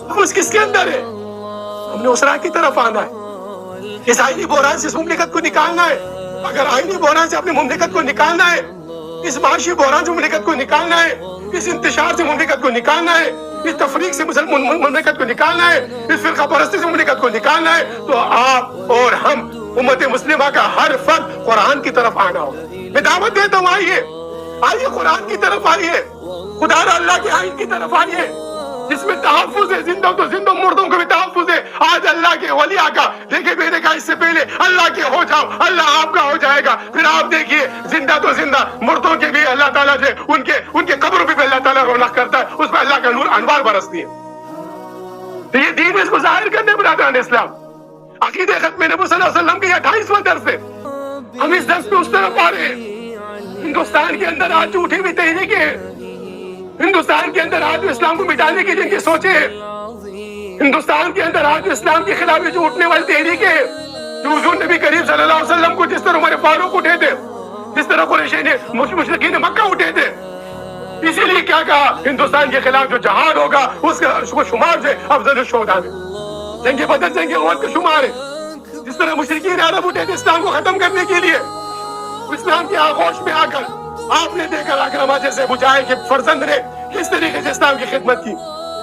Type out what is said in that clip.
نفوذ کس کے اندر ہے؟ ہم نے اسرا کی طرف آنا ہے، اس آئینی بحران سے اس مملکت کو نکالنا ہے۔ اگر آئینی بحران سے اپنی مملکت کو نکالنا ہے، اس معاشی بحران سے مملکت کو نکالنا ہے، اس انتشار سے مملکت کو نکالنا ہے، اس تفریق سے مملکت کو نکالنا ہے، اس فرقہ پرستی سے مملکت کو نکالنا ہے، تو آپ اور ہم امت مسلمہ کا ہر فرد قرآن کی طرف آنا ہوگا۔ میں دعوت دیتا ہوں، آئیے قرآن کی طرف آئیے، خدا را اللہ کے آئین کی طرف آئیے، جس میں تحفظ ہے، زندہ تو زندہ، مردوں کو بھی تحفظ ہے۔ آج اللہ کے ولی آقا دیکھیں، میرے کا اس سے پہلے اللہ کے ہو جاؤ، اللہ آپ کا ہو جائے گا، پھر آپ دیکھیے زندہ تو زندہ، مردوں کے بھی اللہ تعالیٰ سے ان کے قبروں پہ بھی اللہ تعالیٰ رونق کرتا ہے، اس پہ اللہ کا نور انوار برستی ہے۔ تو یہ دین اس کو ظاہر کرنے برادران اسلام، عقیدہ ختم نبی صلی اللہ علیہ وسلم کے 28واں درس ہے، ہم اس درس پہ اس طرف آ رہے ہیں۔ ہندوستان کے اندر آج جو اٹھی ہوئی تحریکیں ہیں، ہندوستان کے اندر آج اسلام کو مٹانے کی جن کی سوچیں ہیں، ہندوستان کے اندر آج اسلام کے خلاف جو اٹھنے والی تحریکیں ہیں، جو حضور نبی کریم صلی اللہ علیہ وسلم کو جس طرح عمر فاروق اٹھے تھے، جس طرح قریشی نے مشرکین مکہ اٹھے تھے، اسی لیے کیا کہا، ہندوستان کے خلاف جو جہاد ہوگا اس کو شمار سے افضل الشہداء میں، جنگ بدر جنگ احد کا شمار ہے۔ جس طرح مشرکین عرب اٹھے تھے اسلام کو ختم کرنے کے لیے، اسلام کی آغوش میں آ کر آپ نے دیکھا اکرمہ جیسے ابو جہل کے فرزند نے کس طریقے سے اسلام کی خدمت کی۔